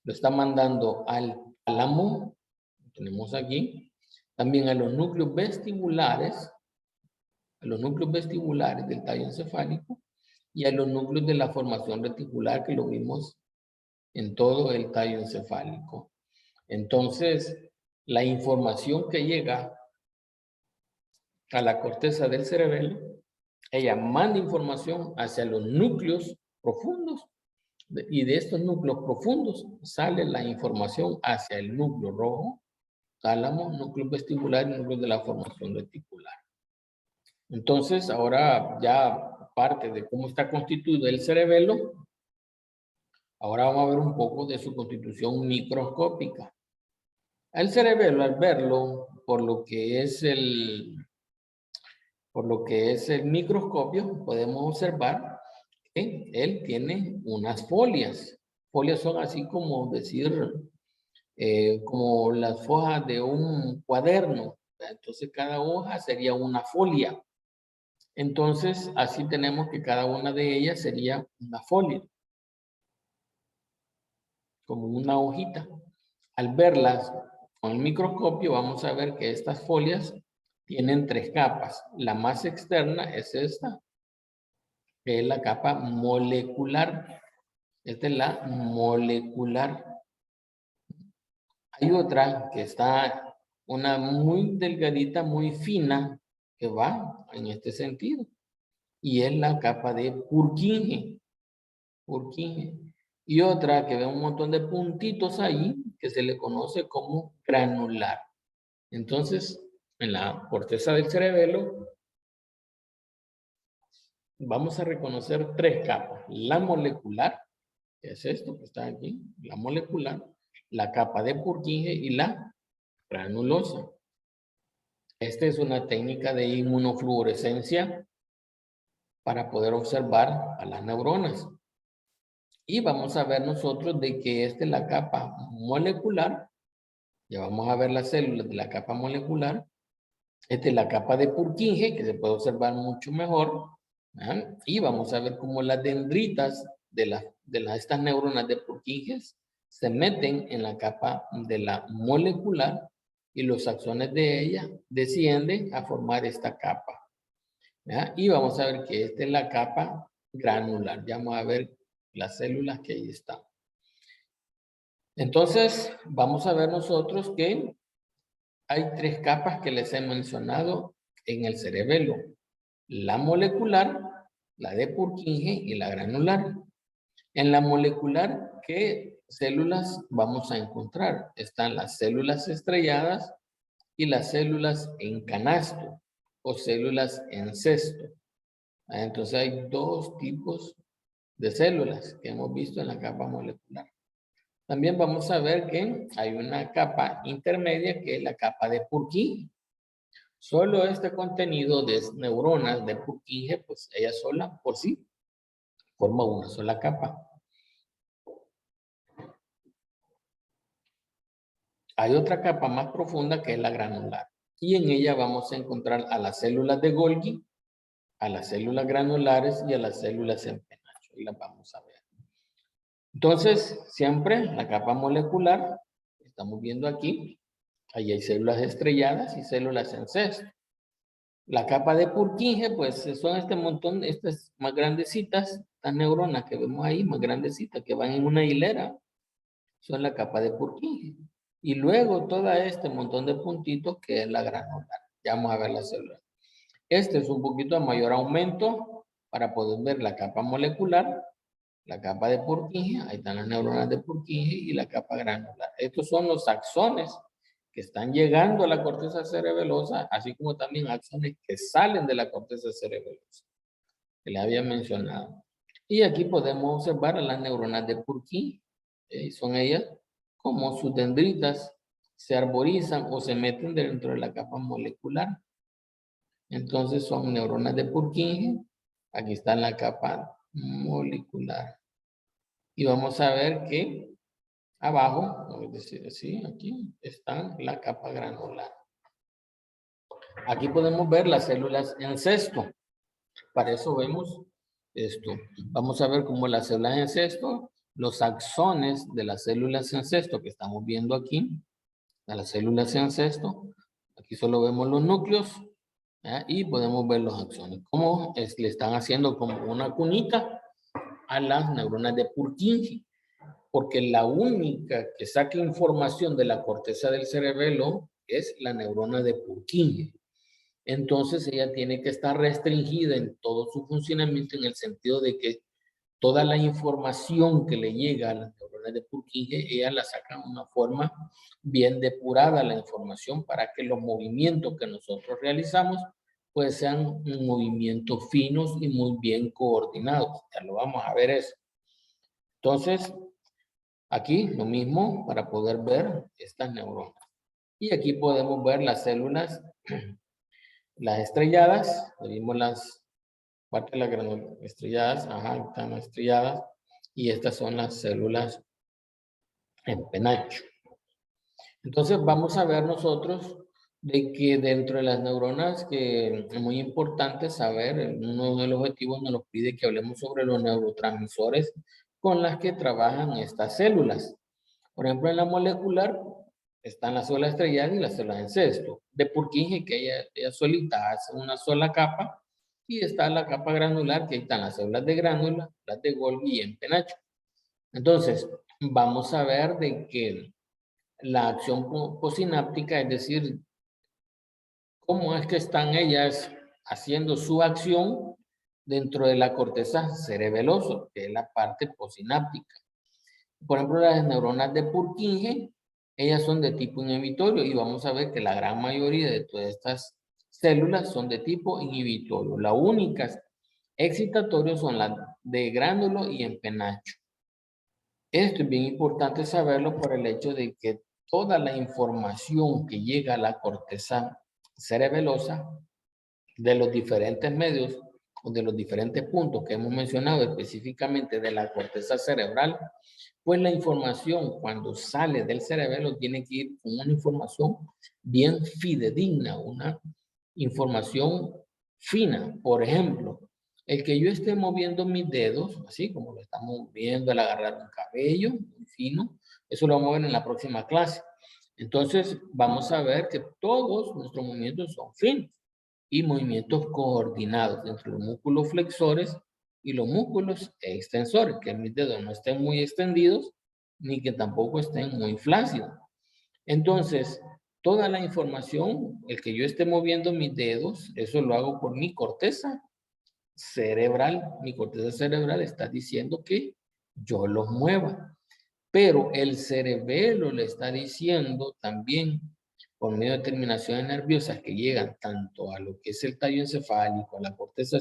Lo está mandando al tálamo, lo tenemos aquí. También a los núcleos vestibulares del tallo encefálico y a los núcleos de la formación reticular que lo vimos en todo el tallo encefálico. Entonces, la información que llega a la corteza del cerebelo, ella manda información hacia los núcleos profundos y de estos núcleos profundos sale la información hacia el núcleo rojo, tálamo, núcleo vestibular y núcleo de la formación reticular. Entonces, ahora ya parte de cómo está constituido el cerebelo, ahora vamos a ver un poco de su constitución microscópica. El cerebelo, al verlo por lo que es el microscopio, podemos observar que él tiene unas folias. Folias son así como decir, como las hojas de un cuaderno. Entonces, cada hoja sería una folia. Entonces, así tenemos que cada una de ellas sería una folia, como una hojita. Al verlas con el microscopio, vamos a ver que estas folias tienen 3 capas. La más externa es esta, que es la capa molecular. Esta es la molecular. Hay otra que está, una muy delgadita, muy fina, que va en este sentido. Y es la capa de Purkinje. Y otra que ve un montón de puntitos ahí, que se le conoce como granular. Entonces, en la corteza del cerebelo, vamos a reconocer 3 capas. La molecular, que es esto que está aquí, la molecular, la capa de Purkinje y la granulosa. Esta es una técnica de inmunofluorescencia para poder observar a las neuronas. Y vamos a ver nosotros de que esta es la capa molecular. Ya vamos a ver las células de la capa molecular. Esta es la capa de Purkinje, que se puede observar mucho mejor. ¿Ah? Y vamos a ver cómo las dendritas de estas neuronas de Purkinje se meten en la capa de la molecular y los axones de ella descienden a formar esta capa. ¿Ya? Y vamos a ver que esta es la capa granular. Ya vamos a ver las células que ahí están. Entonces, vamos a ver nosotros que hay tres capas que les he mencionado en el cerebelo. La molecular, la de Purkinje y la granular. En la molecular, ¿qué células vamos a encontrar? Están las células estrelladas y las células en canasto o células en cesto. Entonces hay dos tipos de células que hemos visto en la capa molecular. También vamos a ver que hay una capa intermedia que es la capa de Purkinje. Solo este contenido de neuronas de Purkinje, pues ella sola por sí forma una sola capa. Hay otra capa más profunda que es la granular. Y en ella vamos a encontrar a las células de Golgi, a las células granulares y a las células en penacho. Y las vamos a ver. Entonces, siempre la capa molecular, estamos viendo aquí, ahí hay células estrelladas y células en cesto. La capa de Purkinje, pues son este montón, estas más grandecitas, estas neuronas que vemos ahí, más grandecitas, que van en una hilera, son la capa de Purkinje. Y luego todo este montón de puntitos que es la granular. Ya vamos a ver la célula. Este es un poquito de mayor aumento para poder ver la capa molecular, la capa de Purkinje, ahí están las neuronas de Purkinje y la capa granular. Estos son los axones que están llegando a la corteza cerebelosa, así como también axones que salen de la corteza cerebelosa, que les había mencionado. Y aquí podemos observar a las neuronas de Purkinje. Son ellas como sus dendritas se arborizan o se meten dentro de la capa molecular. Entonces son neuronas de Purkinje. Aquí está la capa molecular. Y vamos a ver que abajo, es decir, así, aquí está la capa granular. Aquí podemos ver las células en cesto. Para eso vemos esto. Vamos a ver cómo las células en cesto, los axones de las células en cesto que estamos viendo aquí, de las células en cesto. Aquí solo vemos los núcleos, ¿ya? Y podemos ver los axones. Cómo le están haciendo como una cunita a las neuronas de Purkinje. Porque la única que saca información de la corteza del cerebelo es la neurona de Purkinje. Entonces ella tiene que estar restringida en todo su funcionamiento en el sentido de que toda la información que le llega a las neuronas de Purkinje, ella la saca de una forma bien depurada la información para que los movimientos que nosotros realizamos pues sean movimientos finos y muy bien coordinados. Ya lo vamos a ver eso. Entonces, aquí lo mismo para poder ver estas neuronas. Y aquí podemos ver las células, las estrelladas, vimos las partes de las granulas estrelladas, están estrelladas, y estas son las células en penacho. Entonces vamos a ver nosotros de que dentro de las neuronas, que es muy importante saber, uno de los objetivos nos pide que hablemos sobre los neurotransmisores con las que trabajan estas células. Por ejemplo, en la molecular están las células estrelladas y las células en cesto. De Purkinje, que ella solita hace una sola capa, y está la capa granular, que ahí están las células de gránula, las de Golgi y en penacho. Entonces, vamos a ver de que la acción posináptica, es decir, cómo es que están ellas haciendo su acción dentro de la corteza cerebelosa, que es la parte posináptica. Por ejemplo, las neuronas de Purkinje, ellas son de tipo inhibitorio y vamos a ver que la gran mayoría de todas estas células son de tipo inhibitorio. Las únicas excitatorias son las de gránulo y en penacho. Esto es bien importante saberlo por el hecho de que toda la información que llega a la corteza cerebelosa de los diferentes medios o de los diferentes puntos que hemos mencionado específicamente de la corteza cerebral, pues la información cuando sale del cerebelo tiene que ir con una información bien fidedigna, una información fina. Por ejemplo, el que yo esté moviendo mis dedos, así como lo estamos viendo al agarrar un cabello muy fino, eso lo vamos a ver en la próxima clase. Entonces, vamos a ver que todos nuestros movimientos son finos y movimientos coordinados entre los músculos flexores y los músculos extensores, que mis dedos no estén muy extendidos ni que tampoco estén muy flácidos. Entonces, toda la información, el que yo esté moviendo mis dedos, eso lo hago por mi corteza cerebral. Mi corteza cerebral está diciendo que yo los mueva. Pero el cerebelo le está diciendo también, por medio de terminaciones nerviosas que llegan tanto a lo que es el tallo encefálico, a la corteza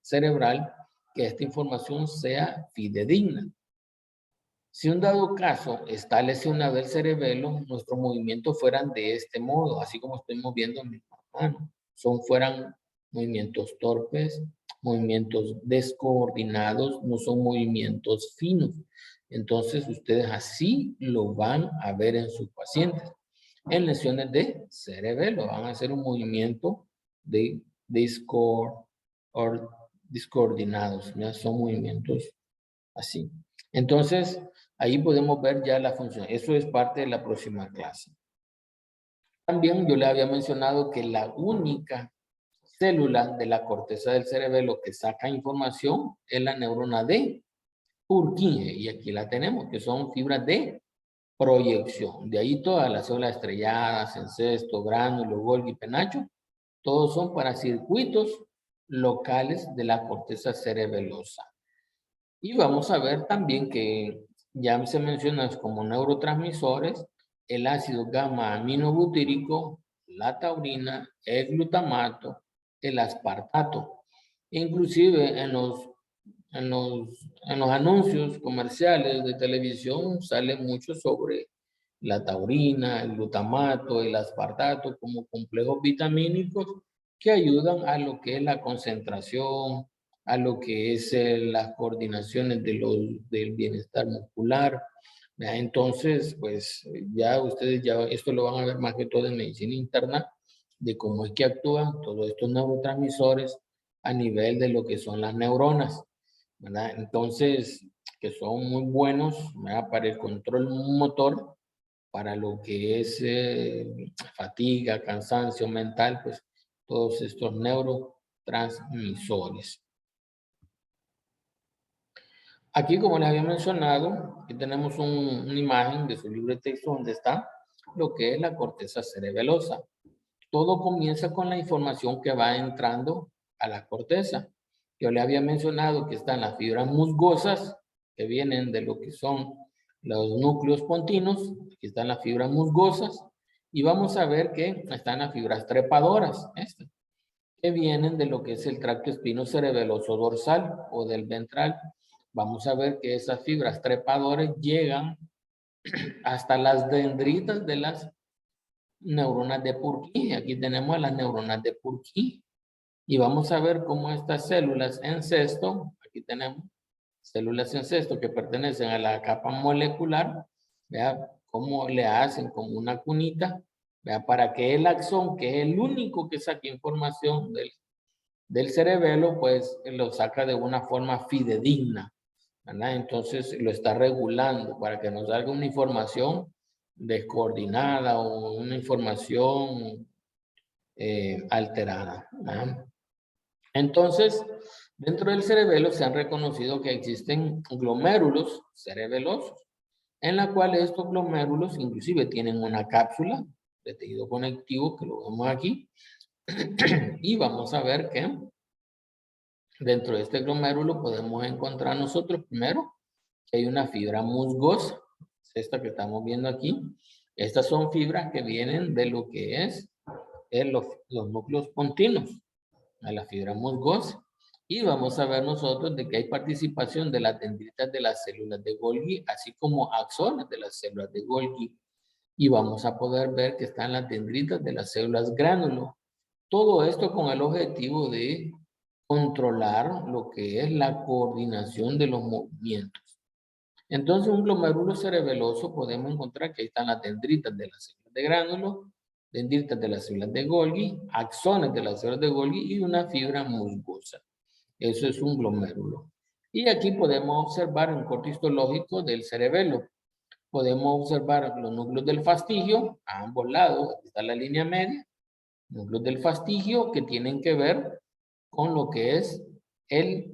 cerebral, que esta información sea fidedigna. Si un dado caso está lesionado el cerebelo, nuestros movimientos fueran de este modo, así como estoy moviendo mi mano. Fueran movimientos torpes, movimientos descoordinados, no son movimientos finos. Entonces, ustedes así lo van a ver en sus pacientes. En lesiones de cerebelo van a hacer un movimiento de descoordinados, ya son movimientos así. Entonces, ahí podemos ver ya la función. Eso es parte de la próxima clase. También yo le había mencionado que la única célula de la corteza del cerebelo que saca información es la neurona de Purkinje. Y aquí la tenemos, que son fibras de proyección. De ahí todas las células estrelladas, encesto, gránulo, Golgi, penacho, todos son para circuitos locales de la corteza cerebelosa. Y vamos a ver también que ya se menciona como neurotransmisores el ácido gamma aminobutírico, la taurina, el glutamato, el aspartato. Inclusive en los anuncios comerciales de televisión sale mucho sobre la taurina, el glutamato, el aspartato como complejos vitamínicos que ayudan a lo que es la concentración, a lo que es las coordinaciones del bienestar muscular. Entonces, pues ya ustedes esto lo van a ver más que todo en medicina interna, de cómo es que actúan todos estos neurotransmisores a nivel de lo que son las neuronas, ¿verdad? Entonces, que son muy buenos, ¿verdad? Para el control motor, para lo que es fatiga, cansancio mental, pues todos estos neurotransmisores. Aquí, como les había mencionado, aquí tenemos una imagen de su libro de texto donde está lo que es la corteza cerebelosa. Todo comienza con la información que va entrando a la corteza. Yo le había mencionado que están las fibras musgosas, que vienen de lo que son los núcleos pontinos. Aquí están las fibras musgosas. Y vamos a ver que están las fibras trepadoras, que vienen de lo que es el tracto espinocerebeloso dorsal o del ventral. Vamos a ver que esas fibras trepadoras llegan hasta las dendritas de las neuronas de Purkinje. Aquí tenemos las neuronas de Purkinje. Y vamos a ver cómo estas células en cesto, aquí tenemos células en cesto que pertenecen a la capa molecular, vea cómo le hacen como una cunita, vea, para que el axón, que es el único que saca información del cerebelo, pues lo saca de una forma fidedigna, ¿verdad? Entonces lo está regulando para que nos salga una información descoordinada o una información alterada, ¿verdad? Entonces, dentro del cerebelo se han reconocido que existen glomérulos cerebelosos, en la cual estos glomérulos inclusive tienen una cápsula de tejido conectivo, que lo vemos aquí, y vamos a ver que dentro de este glomérulo podemos encontrar nosotros primero que hay una fibra musgosa, esta que estamos viendo aquí. Estas son fibras que vienen de lo que es los núcleos pontinos, a la fibra musgosa. Y vamos a ver nosotros de que hay participación de las dendritas de las células de Golgi, así como axones de las células de Golgi. Y vamos a poder ver que están las dendritas de las células gránulo. Todo esto con el objetivo de controlar lo que es la coordinación de los movimientos. Entonces, un glomérulo cerebeloso podemos encontrar que ahí están las dendritas de las células de gránulo, dendritas de las células de Golgi, axones de las células de Golgi y una fibra musgosa. Eso es un glomérulo. Y aquí podemos observar un corte histológico del cerebelo. Podemos observar los núcleos del fastigio a ambos lados. Aquí está la línea media. Núcleos del fastigio que tienen que ver con lo que es el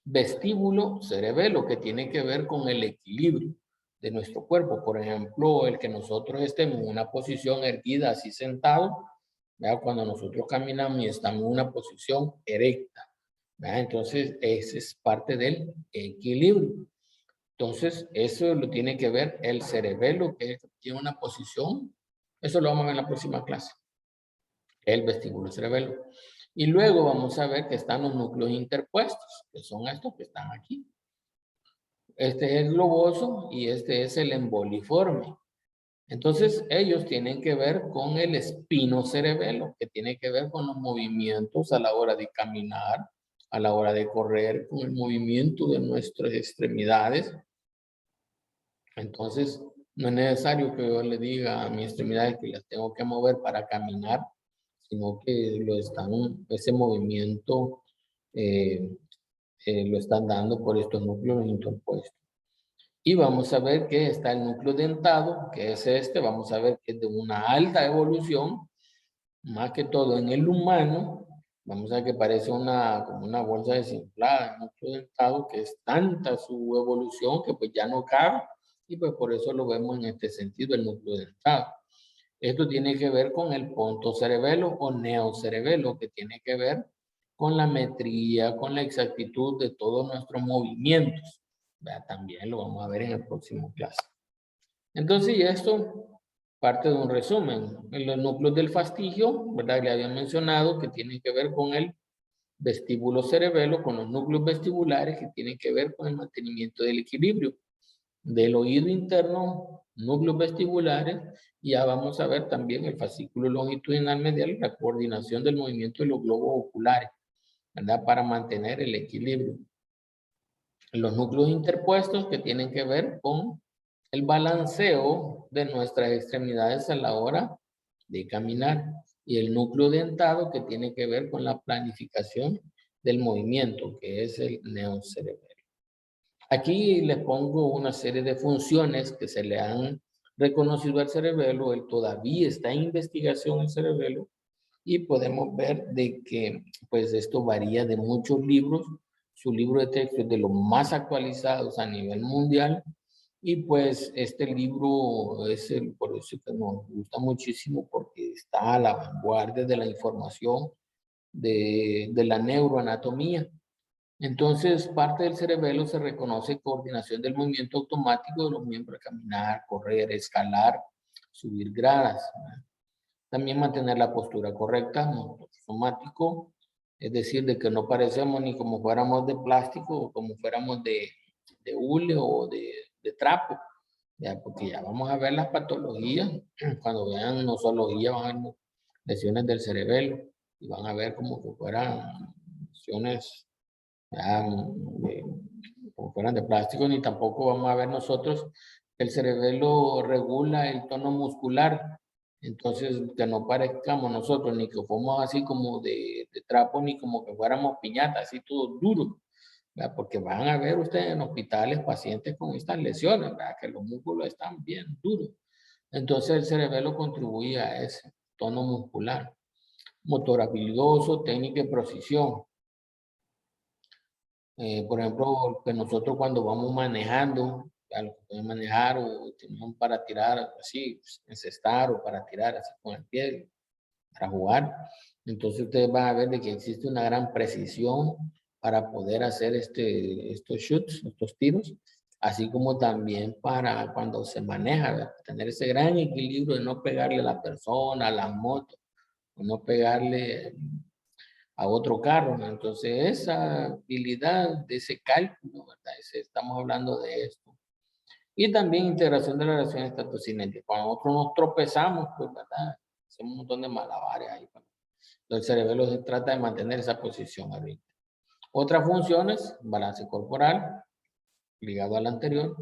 vestíbulo cerebelo, que tiene que ver con el equilibrio de nuestro cuerpo. Por ejemplo, el que nosotros estemos en una posición erguida, así sentado, ¿verdad? Cuando nosotros caminamos y estamos en una posición erecta, ¿verdad? Entonces, ese es parte del equilibrio. Entonces, eso lo tiene que ver el cerebelo, que tiene una posición. Eso lo vamos a ver en la próxima clase. El vestíbulo cerebelo. Y luego vamos a ver que están los núcleos interpuestos, que son estos que están aquí. Este es el globoso y este es el emboliforme. Entonces, ellos tienen que ver con el espinocerebelo, que tiene que ver con los movimientos a la hora de caminar, a la hora de correr, con el movimiento de nuestras extremidades. Entonces, no es necesario que yo le diga a mis extremidades que las tengo que mover para caminar, sino que ese movimiento lo están dando por estos núcleos interpuestos. Y vamos a ver que está el núcleo dentado, que es este. Vamos a ver que es de una alta evolución, más que todo en el humano. Vamos a ver que parece como una bolsa desinflada, el núcleo dentado, que es tanta su evolución que pues ya no cabe. Y pues por eso lo vemos en este sentido, el núcleo dentado. Esto tiene que ver con el pontocerebelo o neocerebelo, que tiene que ver con la metría, con la exactitud de todos nuestros movimientos. También lo vamos a ver en el próximo clase. Entonces, esto parte de un resumen. En los núcleos del fastigio, ¿verdad? Le había mencionado que tienen que ver con el vestíbulo cerebelo, con los núcleos vestibulares que tienen que ver con el mantenimiento del equilibrio. Del oído interno, núcleos vestibulares, y ya vamos a ver también el fascículo longitudinal medial, la coordinación del movimiento de los globos oculares, ¿verdad? Para mantener el equilibrio. Los núcleos interpuestos que tienen que ver con el balanceo de nuestras extremidades a la hora de caminar. Y el núcleo dentado que tiene que ver con la planificación del movimiento, que es el neocerebelo. Aquí les pongo una serie de funciones que se le han reconocido al cerebelo. Él todavía está en investigación el cerebelo y podemos ver de que pues esto varía de muchos libros. Su libro de texto es de los más actualizados a nivel mundial y pues este libro es por eso que nos gusta muchísimo porque está a la vanguardia de la información de la neuroanatomía. Entonces, parte del cerebelo se reconoce coordinación del movimiento automático de los miembros, caminar, correr, escalar, subir gradas. También mantener la postura correcta, somático, es decir, de que no parecemos ni como fuéramos de plástico o como fuéramos de hule o de trapo, ya, porque ya vamos a ver las patologías, cuando vean nosología van a ver lesiones del cerebelo y van a ver como que fueran lesiones ya, como fueran de plástico, ni tampoco vamos a ver nosotros el cerebelo regula el tono muscular. Entonces, que no parezcamos nosotros ni que fuéramos así como de trapo, ni como que fuéramos piñatas, así todo duro, ¿verdad? Porque van a ver ustedes en hospitales pacientes con estas lesiones, ¿verdad? Que los músculos están bien duros. Entonces, el cerebelo contribuye a ese tono muscular. Motor habilidoso, técnica y precisión. Por ejemplo, que nosotros cuando vamos manejando, a lo que pueden manejar o tenemos para tirar así, pues, encestar o para tirar así con el pie, para jugar. Entonces ustedes van a ver de que existe una gran precisión para poder hacer estos shoots, estos tiros, así como también para cuando se maneja, ¿verdad? Tener ese gran equilibrio de no pegarle a la persona, a la moto, o no pegarle a otro carro, ¿no? Entonces esa habilidad de ese cálculo, ¿verdad? Estamos hablando de esto. Y también integración de la relación estatocinética. Cuando nosotros nos tropezamos, pues, ¿verdad? Hacemos un montón de malabares ahí. El cerebelo se trata de mantener esa posición ahorita. Otras funciones, balance corporal, ligado al anterior,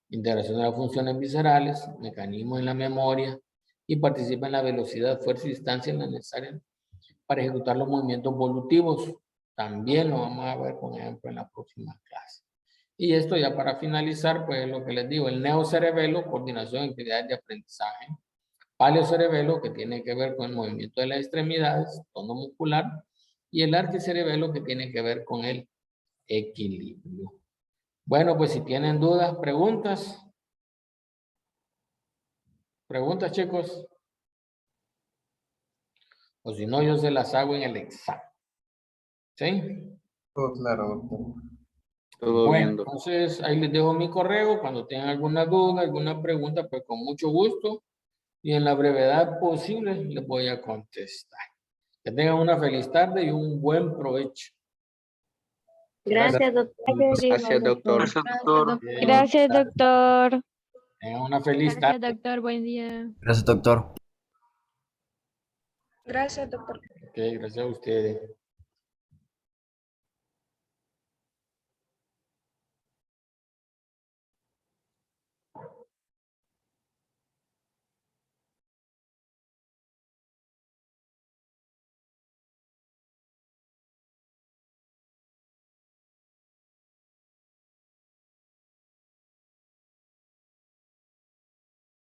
integración de las funciones viscerales, mecanismos en la memoria y participa en la velocidad, fuerza y distancia necesaria para ejecutar los movimientos evolutivos. También lo vamos a ver, por ejemplo, en la próxima clase. Y esto ya para finalizar, pues lo que les digo, el neocerebelo, coordinación y actividades de aprendizaje. Paleocerebelo, que tiene que ver con el movimiento de las extremidades, tono muscular. Y el arquicerebelo, que tiene que ver con el equilibrio. Bueno, pues si tienen dudas, preguntas. Preguntas, chicos. O si no, yo se las hago en el examen. ¿Sí? Todo claro, doctor. Todo Bueno, bien, doctor. entonces ahí les dejo mi correo. Cuando tengan alguna duda, alguna pregunta, pues con mucho gusto y en la brevedad posible les voy a contestar. Que tengan una feliz tarde y un buen provecho. Gracias, doctor. Gracias, doctor. Gracias, doctor. Tengan una feliz Gracias, tarde. doctor. Buen día. Gracias, doctor. Gracias, doctor. Ok, gracias a ustedes.